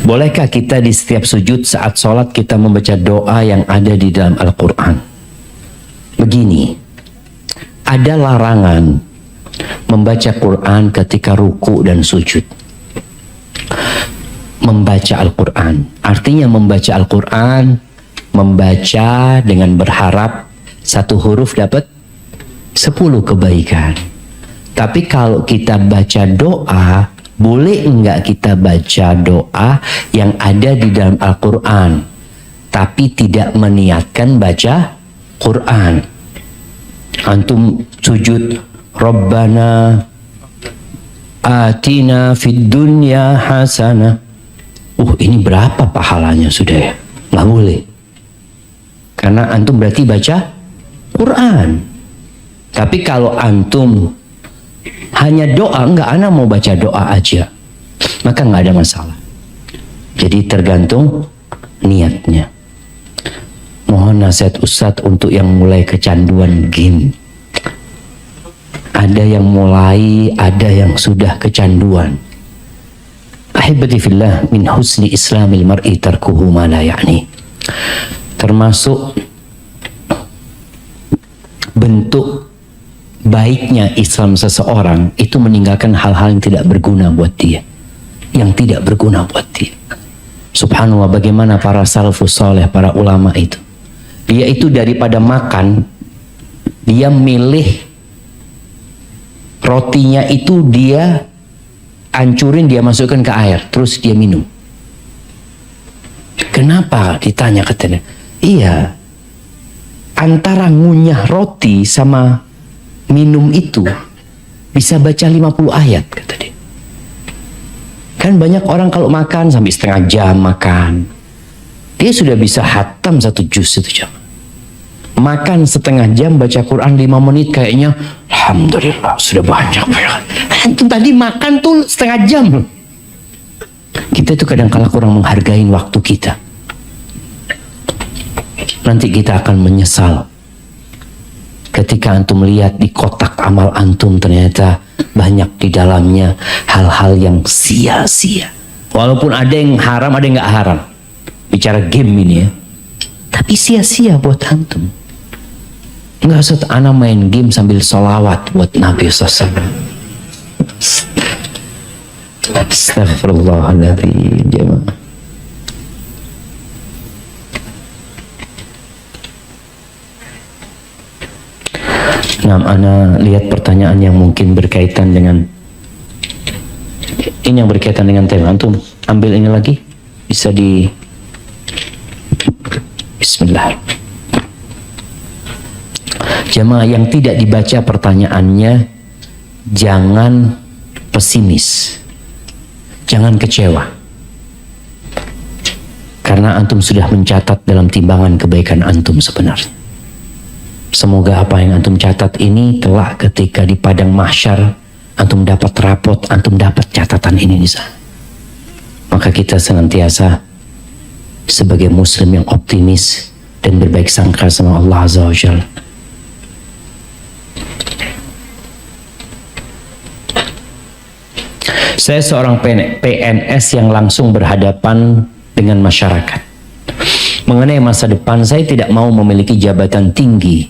Bolehkah kita di setiap sujud saat sholat kita membaca doa yang ada di dalam Al-Quran? Begini, ada larangan membaca Quran ketika ruku dan sujud. Membaca Al-Quran, artinya membaca Al-Quran, membaca dengan berharap satu huruf dapat 10 kebaikan. Tapi kalau kita baca doa, boleh enggak kita baca doa yang ada di dalam Al-Quran tapi tidak meniatkan baca Quran? Antum sujud Rabbana atina fid dunya hasanah, ini berapa pahalanya? Sudah ya, nggak boleh, karena antum berarti baca Quran. Tapi kalau antum hanya doa, enggak, ana mau baca doa aja, maka nggak ada masalah. Jadi tergantung niatnya. Mohon nasihat Ustadz untuk yang mulai kecanduan game. Ada yang mulai, ada yang sudah kecanduan. Ahibati fillah, min husni islamil mar'i tarkuhu ma la ya'ni. Termasuk bentuk baiknya Islam seseorang itu meninggalkan hal-hal yang tidak berguna buat dia, yang tidak berguna buat dia. Subhanallah, bagaimana para salafus saleh, para ulama itu, dia itu daripada makan, dia milih rotinya itu dia hancurin, dia masukkan ke air, terus dia minum. Kenapa? Ditanya katanya. Iya, antara ngunyah roti sama minum itu bisa baca 50 ayat, kata dia. Kan banyak orang kalau makan sampai setengah jam makan, dia sudah bisa hatam 1 juz itu jam. Makan setengah jam baca Quran 5 menit kayaknya alhamdulillah sudah banyak. Itu tadi makan tuh setengah jam. Kita itu kadang-kala kurang menghargai waktu kita. Nanti kita akan menyesal ketika antum melihat di kotak amal antum ternyata banyak di dalamnya hal-hal yang sia-sia. Walaupun ada yang haram, ada yang nggak haram. Bicara game ini ya, tapi sia-sia buat antum. Nggak usah ana main game sambil sholawat buat Nabi SAW. Astagfirullahaladzim, jemaah. Nah, ana lihat pertanyaan yang mungkin berkaitan dengan ini, yang berkaitan dengan tema. Antum ambil ini lagi, bisa di Bismillah. Jemaah yang tidak dibaca pertanyaannya, jangan pesimis, jangan kecewa, karena antum sudah mencatat dalam timbangan kebaikan antum sebenarnya. Semoga apa yang antum catat ini telah ketika di padang mahsyar antum dapat rapot, antum dapat catatan ini di sana. Maka kita senantiasa sebagai muslim yang optimis dan berbaik sangka sama Allah Azza wa Jalla. Saya seorang PNS yang langsung berhadapan dengan masyarakat. Mengenai masa depan, saya tidak mau memiliki jabatan tinggi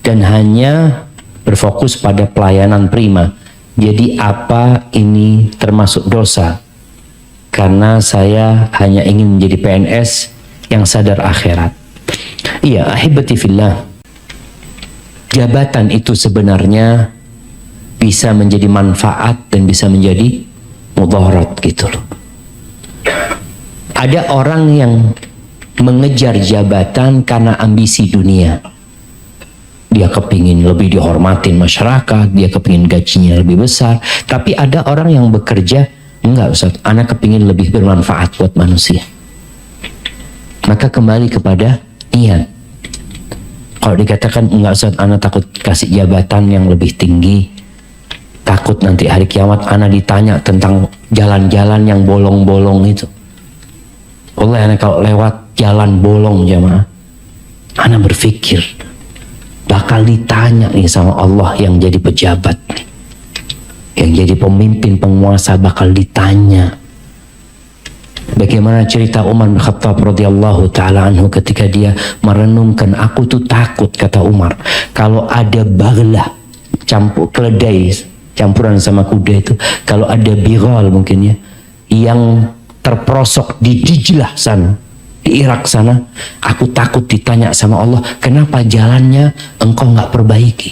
dan hanya berfokus pada pelayanan prima. Jadi apa ini termasuk dosa? Karena saya hanya ingin menjadi PNS yang sadar akhirat. Iya, ahibati fillah, jabatan itu sebenarnya bisa menjadi manfaat dan bisa menjadi mudarat gitu loh. Ada orang yang mengejar jabatan karena ambisi dunia. Dia kepingin lebih dihormatin masyarakat, dia kepingin gajinya lebih besar. Tapi ada orang yang bekerja, enggak Ustaz, anak kepingin lebih bermanfaat buat manusia. Maka kembali kepada niat. Kalau dikatakan enggak Ustaz, anak takut kasih jabatan yang lebih tinggi, takut nanti hari kiamat anak ditanya tentang jalan-jalan yang bolong-bolong itu. Allah, anak kalau lewat jalan bolong jamaah, anak berpikir bakal ditanya nih sama Allah yang jadi pejabat, yang jadi pemimpin penguasa, bakal ditanya Bagaimana cerita Umar bin Khattab radhiyallahu taala anhu ketika dia merenungkan, aku tuh takut, kata Umar, kalau ada baglah campur keledai campuran sama kuda itu, kalau ada bighal mungkin ya yang terperosok di Dijlah sana, di Irak sana, aku takut ditanya sama Allah, kenapa jalannya engkau nggak perbaiki?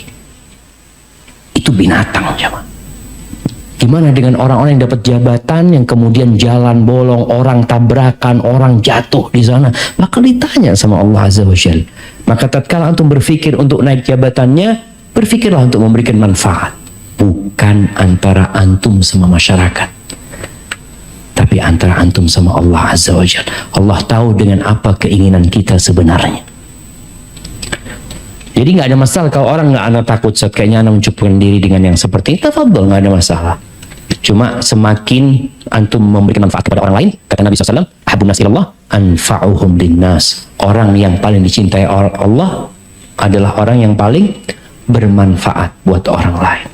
Itu binatang, jemaah. Gimana dengan orang-orang yang dapat jabatan yang kemudian jalan bolong, orang tabrakan, orang jatuh di sana? Maka ditanya sama Allah Azza wa Jalla. Maka tatkala antum berpikir untuk naik jabatannya, berpikirlah untuk memberikan manfaat. Bukan antara antum sama masyarakat, tapi antara antum sama Allah Azza wa Jalla. Allah tahu dengan apa keinginan kita sebenarnya. Jadi nggak ada masalah kalau orang nggak ana takut saat kayaknya ana mencukupkan diri dengan yang seperti itu, tafadhol, nggak ada masalah. Cuma semakin antum memberikan manfaat kepada orang lain, kata Nabi SAW, ahabun nas ilallah anfa'uhum linnas. Orang yang paling dicintai Allah adalah orang yang paling bermanfaat buat orang lain.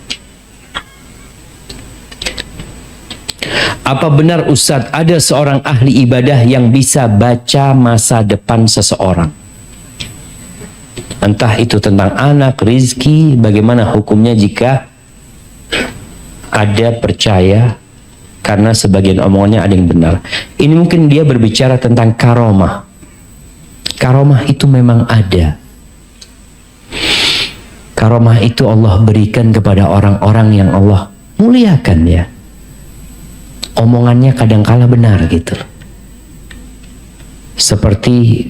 Apa benar Ustadz ada seorang ahli ibadah yang bisa baca masa depan seseorang? Entah itu tentang anak, rizki, bagaimana hukumnya jika ada percaya karena sebagian omongannya ada yang benar. Ini mungkin dia berbicara tentang karomah. Karomah itu memang ada. Karomah itu Allah berikan kepada orang-orang yang Allah muliakan ya. Omongannya kadangkala benar gitu. Seperti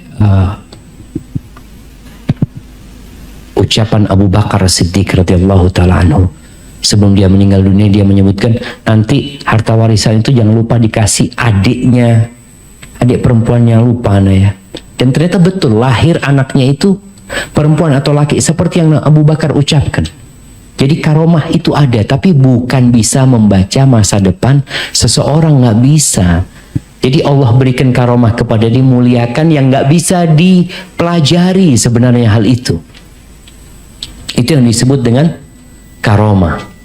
ucapan Abu Bakar Siddiq radhiyallahu taala anhu. Sebelum dia meninggal dunia, dia menyebutkan nanti harta warisan itu jangan lupa dikasih adiknya, adik perempuannya, lupa ya. Dan ternyata betul, lahir anaknya itu perempuan atau laki seperti yang Abu Bakar ucapkan. Jadi karomah itu ada, tapi bukan bisa membaca masa depan seseorang, nggak bisa. Jadi Allah berikan karomah kepada dimuliakan yang nggak bisa dipelajari sebenarnya hal itu. Itu yang disebut dengan karomah.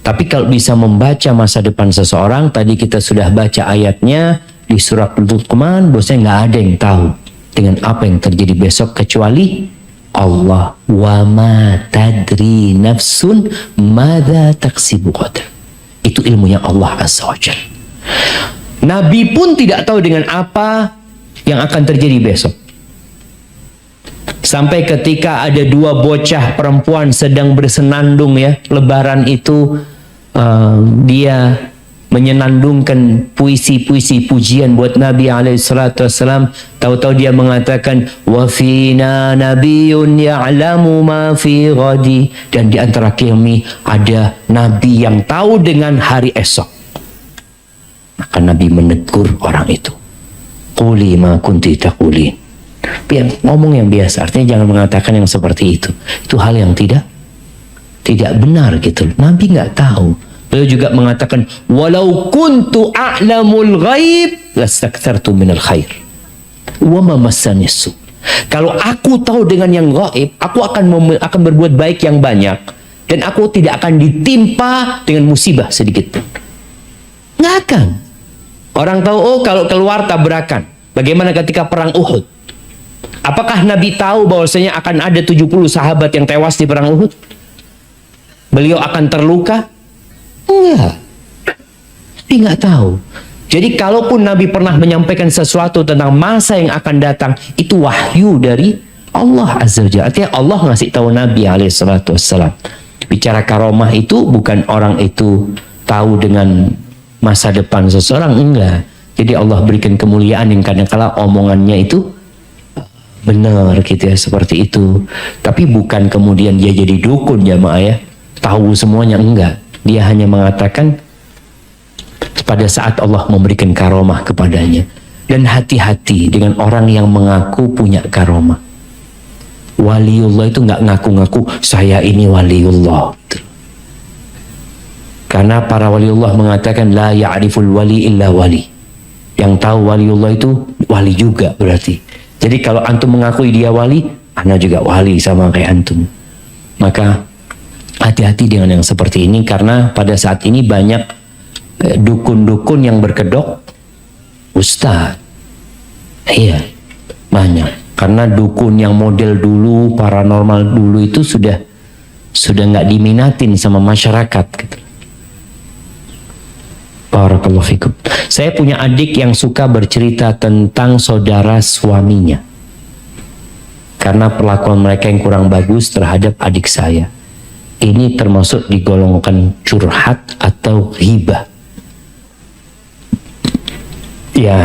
Tapi kalau bisa membaca masa depan seseorang, tadi kita sudah baca ayatnya di surat Luqman, bosnya nggak ada yang tahu dengan apa yang terjadi besok kecuali Allah. Wa ma tadri nafsun madza taksibu ghadan. Itu ilmunya Allah Azza wa Jalla. Nabi pun tidak tahu dengan apa yang akan terjadi besok. Sampai ketika ada dua bocah perempuan sedang bersenandung ya, lebaran itu dia menyenandungkan puisi-puisi pujian buat Nabi alaihissalam. Tahu-tahu dia mengatakan wa fina nabiyyun ya'lamu ma fi ghadi, dan di antara kami ada nabi yang tahu dengan hari esok. Maka Nabi menegur orang itu, quli ma kunti taqulin. Ngomong yang biasa, artinya jangan mengatakan yang seperti itu. Itu hal yang tidak benar gitu. Nabi nggak tahu. Beliau juga mengatakan walau kuntu a'lamul ghaib lastakthartu minal khair wa ma massani su. Kalau aku tahu dengan yang gaib, aku akan berbuat baik yang banyak dan aku tidak akan ditimpa dengan musibah sedikit pun. Nggak akan. Orang tahu, oh kalau keluar tabrakan. Bagaimana ketika perang Uhud? Apakah Nabi tahu bahwasanya akan ada 70 sahabat yang tewas di perang Uhud? Beliau akan terluka? Enggak. Tapi nggak tahu. Jadi kalaupun Nabi pernah menyampaikan sesuatu tentang masa yang akan datang, itu wahyu dari Allah Azza wa Jalla. Artinya Allah ngasih tahu Nabi alaihissalam. Bicara karomah itu bukan orang itu tahu dengan masa depan seseorang, enggak. Jadi Allah berikan kemuliaan yang kadang-kala omongannya itu benar gitu ya, seperti itu. Tapi bukan kemudian dia jadi dukun jamaah ya, tahu semuanya, enggak. Dia hanya mengatakan pada saat Allah memberikan karomah kepadanya. Dan hati-hati dengan orang yang mengaku punya karomah. Waliullah itu nggak ngaku-ngaku saya ini waliullah. Karena para waliullah mengatakan la ya'riful wali illa wali. Yang tahu waliullah itu wali juga berarti. Jadi kalau antum mengakui dia wali, ana juga wali sama kayak antum. Maka hati-hati dengan yang seperti ini, karena pada saat ini banyak dukun-dukun yang berkedok Ustaz. Iya, banyak. Karena dukun yang model dulu, paranormal dulu itu sudah nggak diminatin sama masyarakat. Gitu. Barakallahu fikum. Saya punya adik yang suka bercerita tentang saudara suaminya. Karena perlakuan mereka yang kurang bagus terhadap adik saya. Ini termasuk digolongkan curhat atau ghibah. Ya,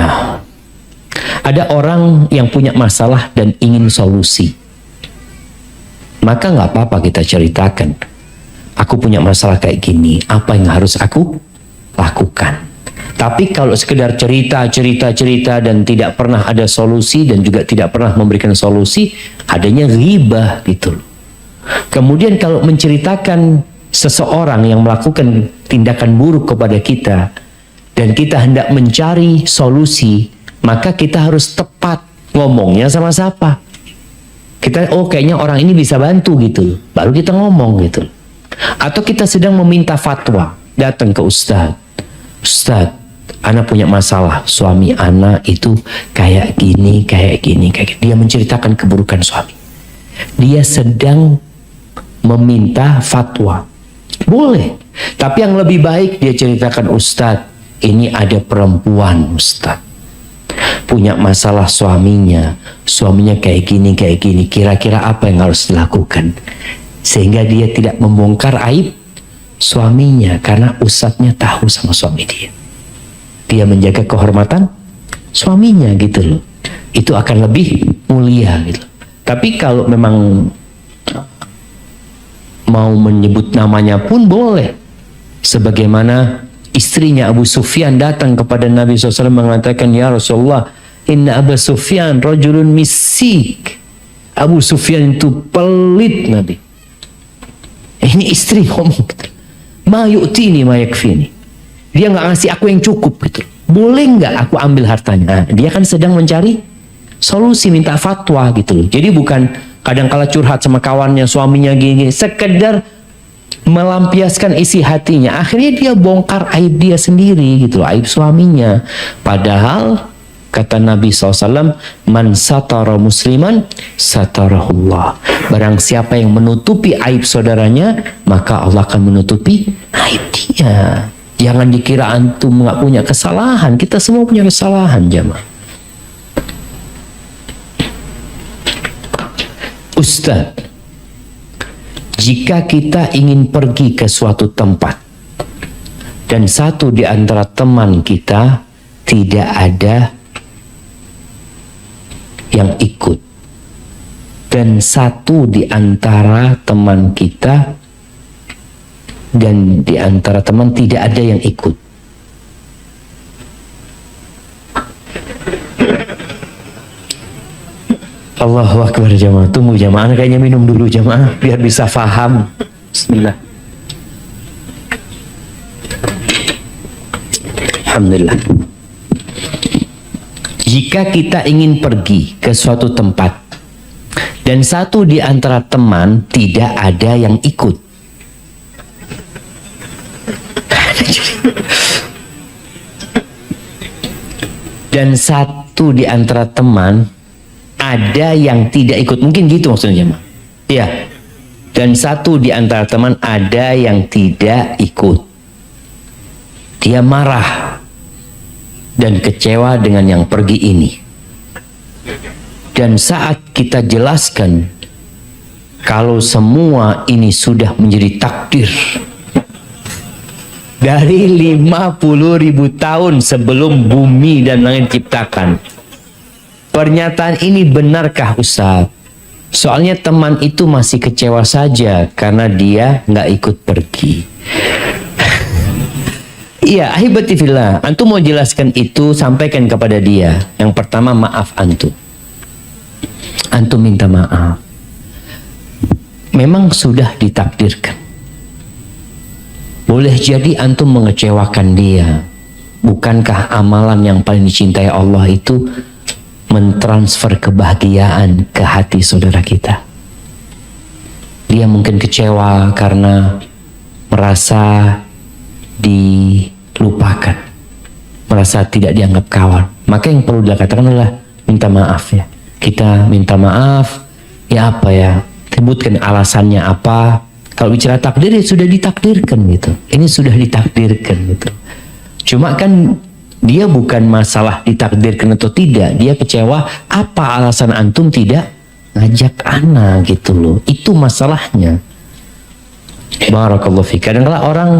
ada orang yang punya masalah dan ingin solusi. Maka nggak apa-apa kita ceritakan. Aku punya masalah kayak gini, apa yang harus aku lakukan? Tapi kalau sekedar cerita dan tidak pernah ada solusi dan juga tidak pernah memberikan solusi, adanya ghibah gitu. Kemudian kalau menceritakan seseorang yang melakukan tindakan buruk kepada kita dan kita hendak mencari solusi, maka kita harus tepat ngomongnya sama siapa. Kita, oh kayaknya orang ini bisa bantu gitu, baru kita ngomong gitu. Atau kita sedang meminta fatwa, datang ke Ustadz. Ustadz, anak punya masalah, suami anak itu kayak gini. Dia menceritakan keburukan suami. Dia sedang meminta fatwa. Boleh. Tapi yang lebih baik dia ceritakan, Ustadz, ini ada perempuan Ustadz. Punya masalah suaminya kayak gini. Kira-kira apa yang harus dilakukan? Sehingga dia tidak membongkar aib suaminya. Karena ustadznya tahu sama suami dia. Dia menjaga kehormatan suaminya gitu loh. Itu akan lebih mulia gitu. Tapi kalau memang mau menyebut namanya pun boleh. Sebagaimana istrinya Abu Sufyan datang kepada Nabi SAW mengatakan, ya Rasulullah, inna Abu Sufyan rajulun misik. Abu Sufyan itu pelit, Nabi. Ini istri ngomong gitu. Ma yu'tini ma yakfini. Dia nggak ngasih aku yang cukup gitu. Boleh nggak aku ambil hartanya? Nah, dia kan sedang mencari solusi, minta fatwa gitu loh. Jadi bukan kadang-kala curhat sama kawannya, suaminya gini, sekedar melampiaskan isi hatinya. Akhirnya dia bongkar aib dia sendiri gitu loh, aib suaminya. Padahal kata Nabi SAW, man satara musliman satarahullah. Barang siapa yang menutupi aib saudaranya, maka Allah akan menutupi aib dia. Jangan dikira antum nggak punya kesalahan. Kita semua punya kesalahan, jamaah. Ustaz, jika kita ingin pergi ke suatu tempat dan satu di antara teman kita tidak ada yang ikut, dan satu di antara teman kita dan di antara teman tidak ada yang ikut, Allahu Akbar jamaah. Tunggu jamaah, kayaknya minum dulu jamaah biar bisa faham. Bismillah. Alhamdulillah. Jika kita ingin pergi ke suatu tempat dan satu di antara teman tidak ada yang ikut, dan satu di antara teman ada yang tidak ikut, mungkin gitu maksudnya jemaah. Iya. Dan satu di antara teman ada yang tidak ikut. Dia marah dan kecewa dengan yang pergi ini. Dan saat kita jelaskan kalau semua ini sudah menjadi takdir dari 50.000 tahun sebelum bumi dan langit diciptakan. Pernyataan ini benarkah Ustaz? Soalnya teman itu masih kecewa saja karena dia nggak ikut pergi. Iya, ahibati fillah. Antum mau jelaskan itu, sampaikan kepada dia. Yang pertama, maaf antum. Antum minta maaf. Memang sudah ditakdirkan. Boleh jadi antum mengecewakan dia. Bukankah amalan yang paling dicintai Allah itu mentransfer kebahagiaan ke hati saudara kita? Dia mungkin kecewa karena merasa dilupakan. merasa tidak dianggap kawan. Maka yang perlu dikatakan adalah minta maaf ya. Kita minta maaf, ya apa ya, sebutkan alasannya apa. Kalau bicara takdir ya sudah ditakdirkan gitu. Ini sudah ditakdirkan gitu. Cuma kan dia bukan masalah ditakdirkan atau tidak. Dia kecewa apa alasan antum tidak ngajak ana gitu loh. Itu masalahnya. Barakallahu fiik. Kadang-kadang orang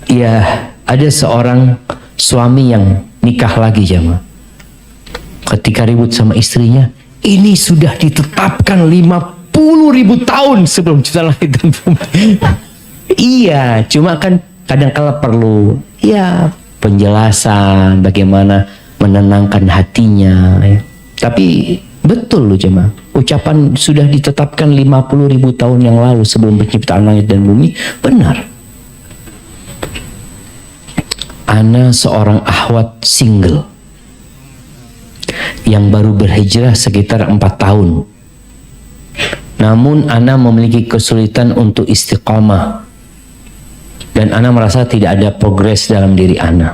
ya ada seorang suami yang nikah lagi jamaah. Ketika ribut sama istrinya, ini sudah ditetapkan 50.000 tahun sebelum cipta langit dan bumi. Iya, cuma kan kadang-kala perlu ya penjelasan bagaimana menenangkan hatinya ya. Tapi betul loh jemaah, ucapan sudah ditetapkan 50.000 tahun yang lalu sebelum penciptaan langit dan bumi, benar. Ana seorang akhwat single yang baru berhijrah sekitar 4 tahun. Namun ana memiliki kesulitan untuk istiqamah. Dan ana merasa tidak ada progres dalam diri ana.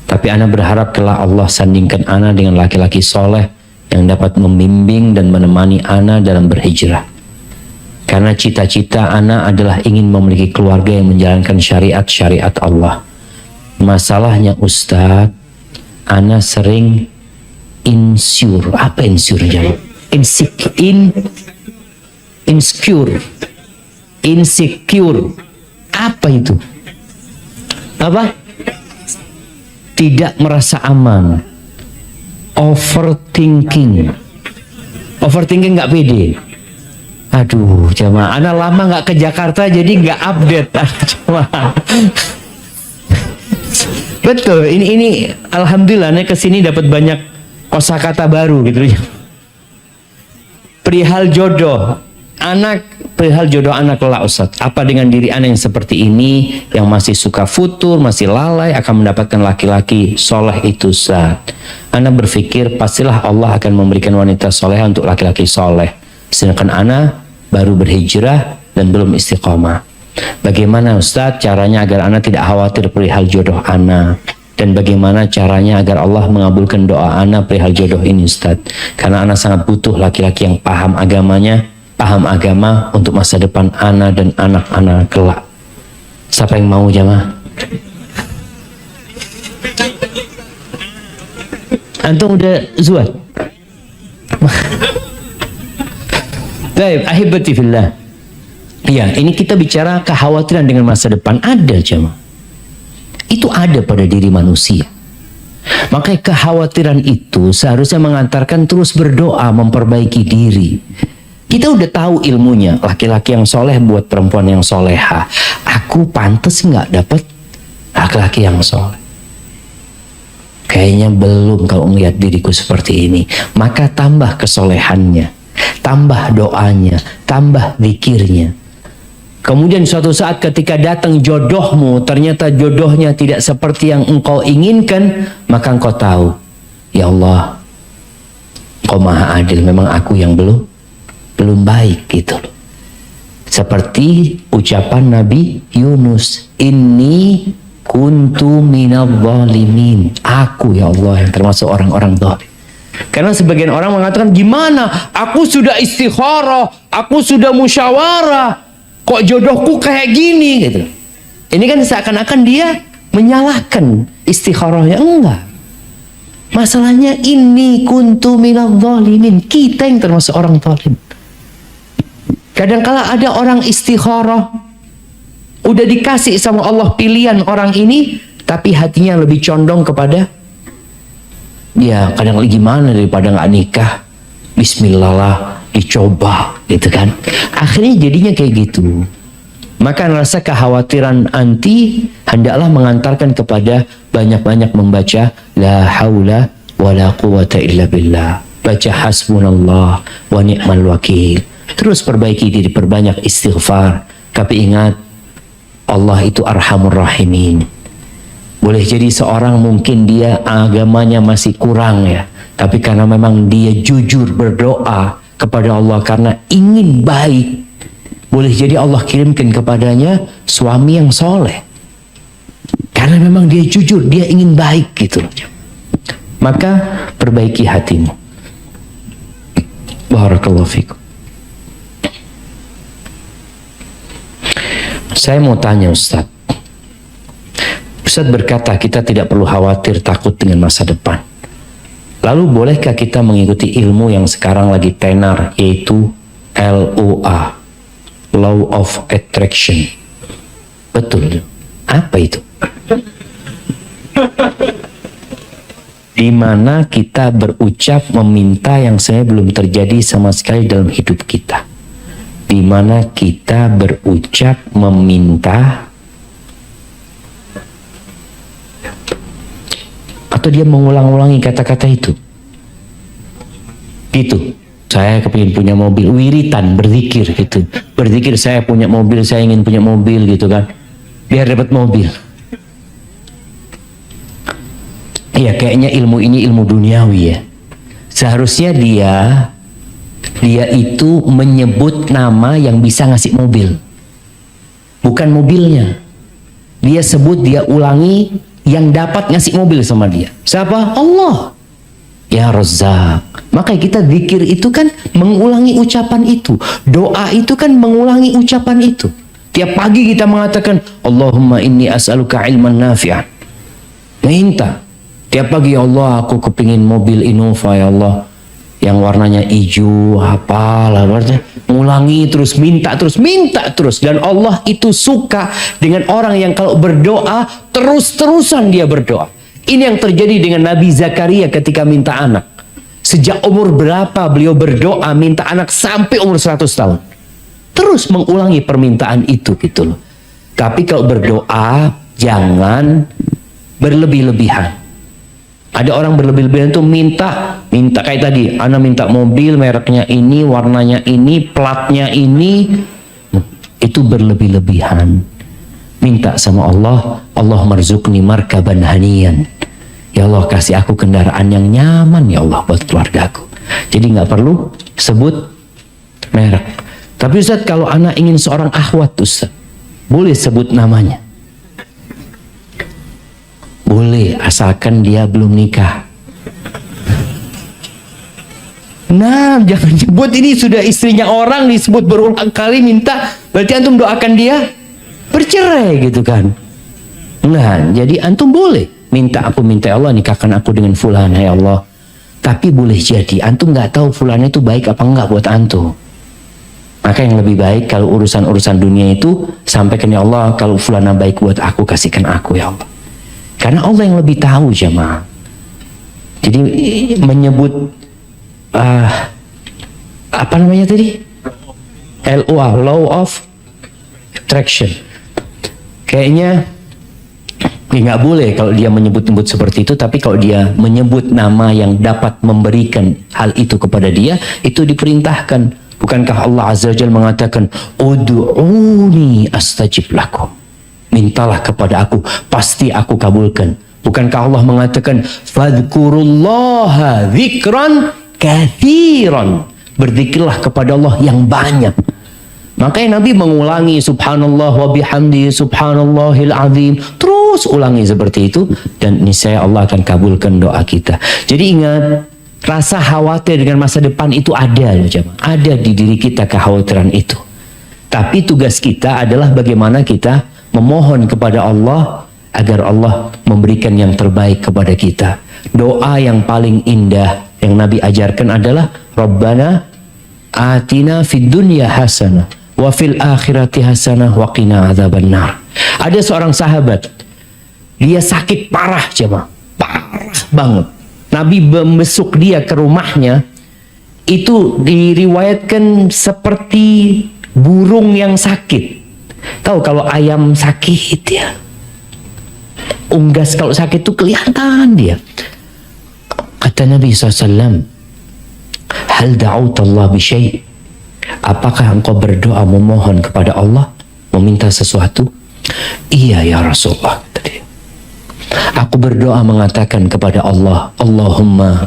Tapi ana berharap kelak Allah sandingkan ana dengan laki-laki soleh yang dapat membimbing dan menemani ana dalam berhijrah. Karena cita-cita ana adalah ingin memiliki keluarga yang menjalankan syariat-syariat Allah. Masalahnya Ustadz, ana sering insecure. Apa insecure jawab? Insecure. Apa itu? Apa? Tidak merasa aman. Overthinking nggak pede. Aduh, jamaah, ana lama nggak ke Jakarta jadi nggak update. Jamaah. Betul, ini alhamdulillah nih kesini dapat banyak kosakata baru gitu. Perihal jodoh anak kelak Ustaz. Apa dengan diri anak yang seperti ini, yang masih suka futur, masih lalai, akan mendapatkan laki-laki soleh itu Ustaz? Anak berpikir pastilah Allah akan memberikan wanita soleh untuk laki-laki soleh. Sedangkan anak baru berhijrah dan belum istiqomah. Bagaimana Ustaz caranya agar anak tidak khawatir perihal jodoh anak? Dan bagaimana caranya agar Allah mengabulkan doa anak perihal jodoh ini Ustaz? Karena anak sangat butuh laki-laki yang paham agamanya, paham agama untuk masa depan anak dan anak-anak kelak. Siapa yang mau jamaah? Antum udah zuat? Baik, ahibati fillah. Iya, ini kita bicara kekhawatiran dengan masa depan. Ada jemaah. Itu ada pada diri manusia. Makanya kekhawatiran itu seharusnya mengantarkan terus berdoa, memperbaiki diri. Kita udah tahu ilmunya, laki-laki yang soleh buat perempuan yang soleha. Aku pantas nggak dapat laki-laki yang soleh? Kayaknya belum kalau melihat diriku seperti ini. Maka tambah kesolehannya, tambah doanya, tambah zikirnya. Kemudian suatu saat ketika datang jodohmu, ternyata jodohnya tidak seperti yang engkau inginkan, maka engkau tahu, ya Allah, Engkau maha adil, memang aku yang belum baik gitu. Seperti ucapan Nabi Yunus, inni kuntu minadh dhalimin. Aku ya Allah yang termasuk orang-orang zalim. Karena sebagian orang mengatakan, gimana? Aku sudah istikharah, aku sudah musyawarah, kok jodohku kayak gini gitu. Ini kan seakan-akan dia menyalahkan istikharahnya. Enggak. Masalahnya ini kuntu minadh dhalimin. Kita yang termasuk orang zalim. Kadangkala ada orang istikharah, udah dikasih sama Allah pilihan orang ini, tapi hatinya lebih condong kepada ya kadang lagi gimana daripada nggak nikah, bismillah lah, dicoba gitu kan. Akhirnya jadinya kayak gitu. Maka rasa kekhawatiran anti hendaklah mengantarkan kepada banyak-banyak membaca la haula wala quwata illa billah, baca hasbunallah wa ni'mal wakil. Terus perbaiki diri, perbanyak istighfar. Tapi ingat, Allah itu arhamur rahimin. Boleh jadi seorang mungkin dia agamanya masih kurang ya, tapi karena memang dia jujur berdoa kepada Allah karena ingin baik, boleh jadi Allah kirimkan kepadanya suami yang soleh. Karena Karena memang dia jujur, dia ingin baik gitu loh. Maka perbaiki hatimu. Barakallahu fikum. Saya mau tanya Ustaz. Ustaz berkata kita tidak perlu khawatir takut dengan masa depan. Lalu bolehkah kita mengikuti ilmu yang sekarang lagi tenar, yaitu LOA, Law of Attraction? Betul. Apa itu? Di mana kita berucap meminta yang sebenarnya belum terjadi sama sekali dalam hidup kita. Di mana kita berucap meminta, atau dia mengulang-ulangi kata-kata itu. Gitu. Saya kepingin punya mobil, wiritan, berzikir gitu. Berzikir saya punya mobil, saya ingin punya mobil gitu kan. Biar dapat mobil. Iya, kayaknya ilmu ini ilmu duniawi ya. Seharusnya dia itu menyebut nama yang bisa ngasih mobil. Bukan mobilnya. Dia sebut, dia ulangi yang dapat ngasih mobil sama dia. Siapa? Allah. Ya Razzaq. Maka kita zikir itu kan mengulangi ucapan itu. Doa itu kan mengulangi ucapan itu. Tiap pagi kita mengatakan Allahumma inni as'aluka ilman nafi'an. Minta. Tiap pagi, ya Allah, aku kepingin mobil Innova, ya Allah, yang warnanya hijau, apalah, ngulangi terus, minta terus. Dan Allah itu suka dengan orang yang kalau berdoa, terus-terusan dia berdoa. Ini yang terjadi dengan Nabi Zakaria ketika minta anak. Sejak umur berapa beliau berdoa, minta anak sampai umur 100 tahun. Terus mengulangi permintaan itu gitu loh. Tapi kalau berdoa, jangan berlebih-lebihan. Ada orang berlebih-lebihan itu minta kayak tadi, ana minta mobil mereknya ini, warnanya ini, platnya ini. Itu berlebih-lebihan. Minta sama Allah, Allah marzuqni markaban haniyan. Ya Allah, kasih aku kendaraan yang nyaman ya Allah buat keluargaku. Jadi nggak perlu sebut merek. Tapi Ustaz, kalau anak ingin seorang akhwat Ustaz, boleh sebut namanya? Boleh, asalkan dia belum nikah. Nah, jangan sebut ini sudah istrinya orang, disebut berulang kali minta, berarti antum doakan dia bercerai gitu kan. Nah, jadi antum boleh minta, aku minta ya Allah nikahkan aku dengan fulan ya Allah. Tapi boleh jadi antum nggak tahu fulan itu baik apa enggak buat antum. Maka yang lebih baik kalau urusan-urusan dunia itu sampaikan ya Allah, kalau fulana baik buat aku, kasihkan aku ya Allah. Karena Allah yang lebih tahu jemaah. Jadi menyebut apa namanya tadi? LOA, Law of Attraction. Kayaknya nggak boleh kalau dia menyebut-nyebut seperti itu. Tapi kalau dia menyebut nama yang dapat memberikan hal itu kepada dia, itu diperintahkan. Bukankah Allah Azza wa Jalla mengatakan ud'uni astajib lakum, mintalah kepada aku, pasti aku kabulkan. Bukankah Allah mengatakan fadhkurullaha dzikran katsiran, berzikirlah kepada Allah yang banyak. Makanya Nabi mengulangi subhanallah wa bihamdi subhanallahil azim, terus ulangi seperti itu, dan niscaya Allah akan kabulkan doa kita. Jadi ingat, rasa khawatir dengan masa depan itu ada loh jemaah. Ada di diri kita kekhawatiran itu. Tapi tugas kita adalah bagaimana kita memohon kepada Allah agar Allah memberikan yang terbaik kepada kita. Doa yang paling indah yang Nabi ajarkan adalah Rabbana atina fid dunya hasanah wa fil akhirati hasanah wa qina adzabannar. Ada seorang sahabat, dia sakit parah jemaah, parah banget. Nabi membesuk dia ke rumahnya, itu diriwayatkan seperti burung yang sakit. Tahu kalau ayam sakit ya, unggas kalau sakit itu kelihatan dia. Kata Nabi SAW, hal da'uta Allah bisyai', apakah engkau berdoa memohon kepada Allah, meminta sesuatu? Iya ya Rasulullah. Aku berdoa mengatakan kepada Allah, Allahumma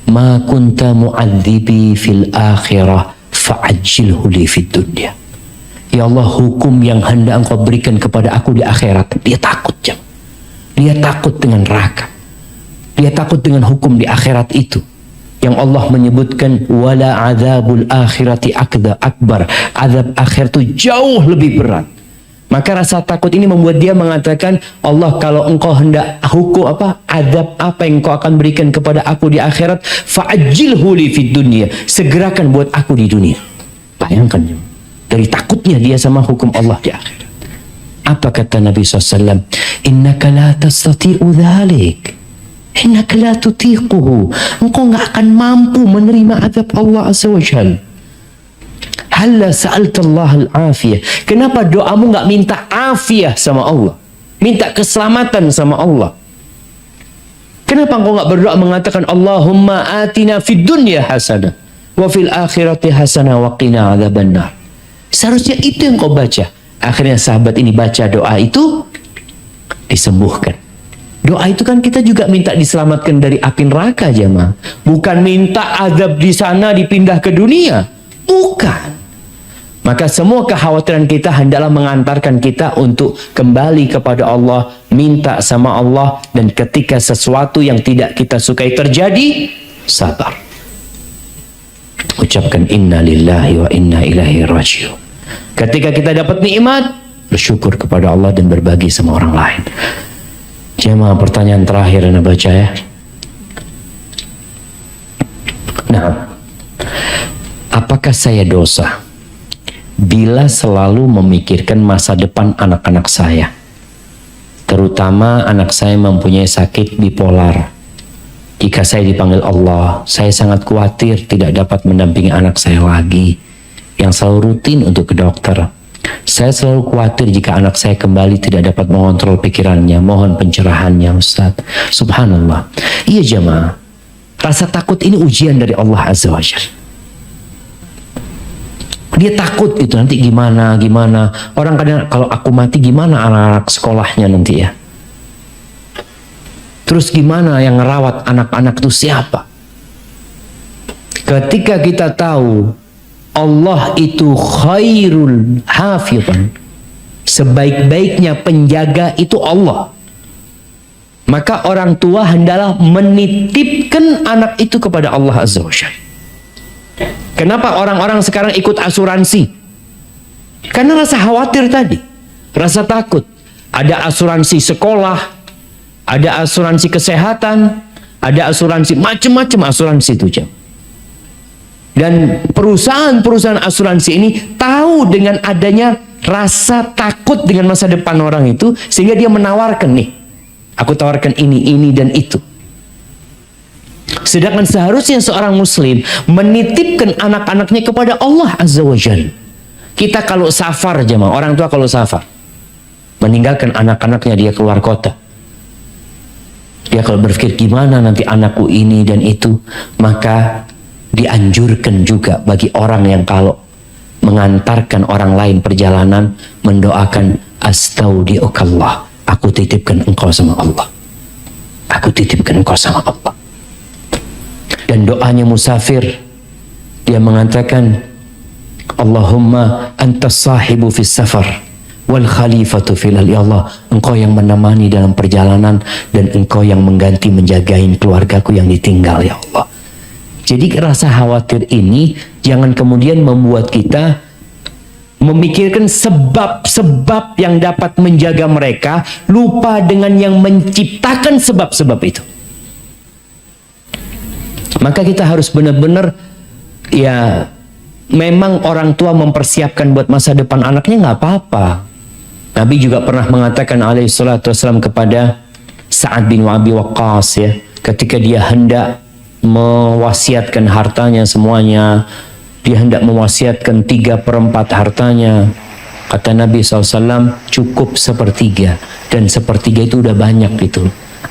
ma kunta mu'adzibi fil akhirah fa'ajjilhu li fid dunya. Ya Allah, hukum yang hendak engkau berikan kepada aku di akhirat, dia takut jam. Dia takut dengan neraka. Dia takut dengan hukum di akhirat itu. Yang Allah menyebutkan wala adzabul akhirati akbar. Azab akhir itu jauh lebih berat. Maka rasa takut ini membuat dia mengatakan, Allah, kalau engkau hendak hukum azab apa yang engkau akan berikan kepada aku di akhirat, fa'ajjilhu li fid dunya, segerakan buat aku di dunia. Bayangkan, dari takutnya dia sama hukum Allah di akhirat. Apa kata Nabi SAW? Innaka la tastati'u dhalik, innaka la tutiquhu. Engkau gak akan mampu menerima azab Allah Azza wa Jalla. Halla sa'altallah al-afiyah. Kenapa doamu gak minta afiyah sama Allah, minta keselamatan sama Allah? Kenapa engkau gak berdoa mengatakan Allahumma atina fid dunya hasanah wa fil akhirati hasanah wa qina adzabannar? Seharusnya itu yang kau baca. Akhirnya sahabat ini baca doa itu, disembuhkan. Doa itu kan kita juga minta diselamatkan dari api neraka, jemaah. Bukan minta azab di sana dipindah ke dunia. Bukan. Maka semua kekhawatiran kita hendaklah mengantarkan kita untuk kembali kepada Allah, minta sama Allah, dan ketika sesuatu yang tidak kita sukai terjadi, sabar. Ucapkan inna lillahi wa inna ilaihi raji'un. Ketika kita dapat nikmat, bersyukur kepada Allah dan berbagi sama orang lain. Jemaah, pertanyaan terakhir Anda baca ya. Nah, apakah saya dosa bila selalu memikirkan masa depan anak-anak saya? Terutama anak saya mempunyai sakit bipolar. Jika saya dipanggil Allah, saya sangat khawatir tidak dapat mendampingi anak saya lagi yang selalu rutin untuk ke dokter. Saya selalu khawatir jika anak saya kembali tidak dapat mengontrol pikirannya. Mohon pencerahannya, Ustaz. Subhanallah. Iya jemaah, rasa takut ini ujian dari Allah Azza wa Jalla. Dia takut gitu, nanti gimana. Orang kadang, kalau aku mati gimana anak-anak sekolahnya nanti ya? Terus gimana yang ngerawat anak-anak itu siapa? Ketika kita tahu Allah itu khairul hafidhan, sebaik-baiknya penjaga itu Allah, maka orang tua hendaklah menitipkan anak itu kepada Allah Azza wa Jalla. Kenapa orang-orang sekarang ikut asuransi? Karena rasa khawatir tadi, rasa takut. Ada asuransi sekolah, ada asuransi kesehatan, ada asuransi, macam-macam asuransi itu jam. Dan perusahaan-perusahaan asuransi ini tahu dengan adanya rasa takut dengan masa depan orang itu, sehingga dia menawarkan, nih, aku tawarkan ini dan itu. Sedangkan seharusnya seorang muslim menitipkan anak-anaknya kepada Allah Azza wa Jalla. Kita kalau safar jemaah, orang tua kalau safar meninggalkan anak-anaknya, dia keluar kota, dia kalau berpikir gimana nanti anakku ini dan itu, maka dianjurkan juga bagi orang yang kalau mengantarkan orang lain perjalanan mendoakan astaudiukallah, aku titipkan engkau sama Allah, aku titipkan engkau sama Allah. Dan doanya musafir, dia mengatakan Allahumma antas sahibu fis safar wal khalifatu fil, ya Allah, engkau yang menemani dalam perjalanan dan engkau yang mengganti menjagain keluargaku yang ditinggal, ya Allah. Jadi rasa khawatir ini jangan kemudian membuat kita memikirkan sebab-sebab yang dapat menjaga mereka, lupa dengan yang menciptakan sebab-sebab itu. Maka kita harus benar-benar, ya memang orang tua mempersiapkan buat masa depan anaknya nggak apa-apa. Nabi juga pernah mengatakan alaihi salatu wassalam kepada Sa'ad bin Abi Waqqas, ya, ketika dia hendak mewasiatkan hartanya semuanya, dia hendak mewasiatkan 3/4 hartanya, kata Nabi SAW, cukup 1/3, dan 1/3 itu udah banyak gitu.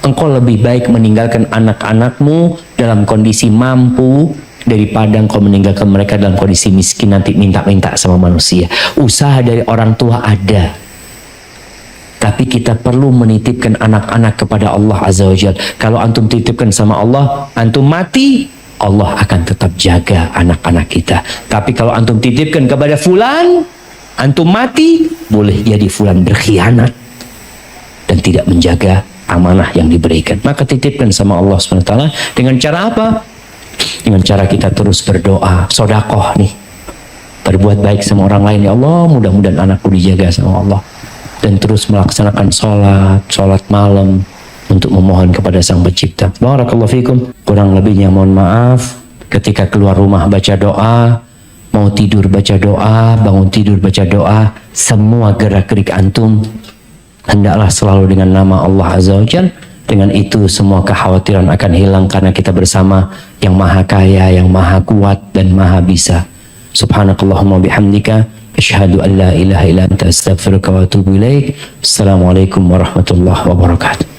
Engkau lebih baik meninggalkan anak-anakmu dalam kondisi mampu daripada engkau meninggalkan mereka dalam kondisi miskin, nanti minta-minta sama manusia. Usaha dari orang tua ada, tapi kita perlu menitipkan anak-anak kepada Allah Azza wa Jalla. Kalau antum titipkan sama Allah, antum mati, Allah akan tetap jaga anak-anak kita. Tapi kalau antum titipkan kepada fulan, antum mati, boleh jadi fulan berkhianat dan tidak menjaga amanah yang diberikan. Maka titipkan sama Allah SWT. Dengan cara apa? Dengan cara kita terus berdoa, sodakoh nih, berbuat baik sama orang lain. Ya Allah, mudah-mudahan anakku dijaga sama Allah. Dan terus melaksanakan sholat malam untuk memohon kepada Sang Pencipta. Barakallahu fikum. Kurang lebihnya mohon maaf. Ketika keluar rumah baca doa, mau tidur baca doa, bangun tidur baca doa, semua gerak-gerik antum hendaklah selalu dengan nama Allah Azza wa Jalla. Dengan itu semua kekhawatiran akan hilang karena kita bersama yang Maha Kaya, yang Maha Kuat dan Maha Bisa. Subhanakallahumma bihamdika asyhadu an la ilaha illa anta astaghfiruka wa atubu ilaik. Assalamualaikum warahmatullahi wabarakatuh.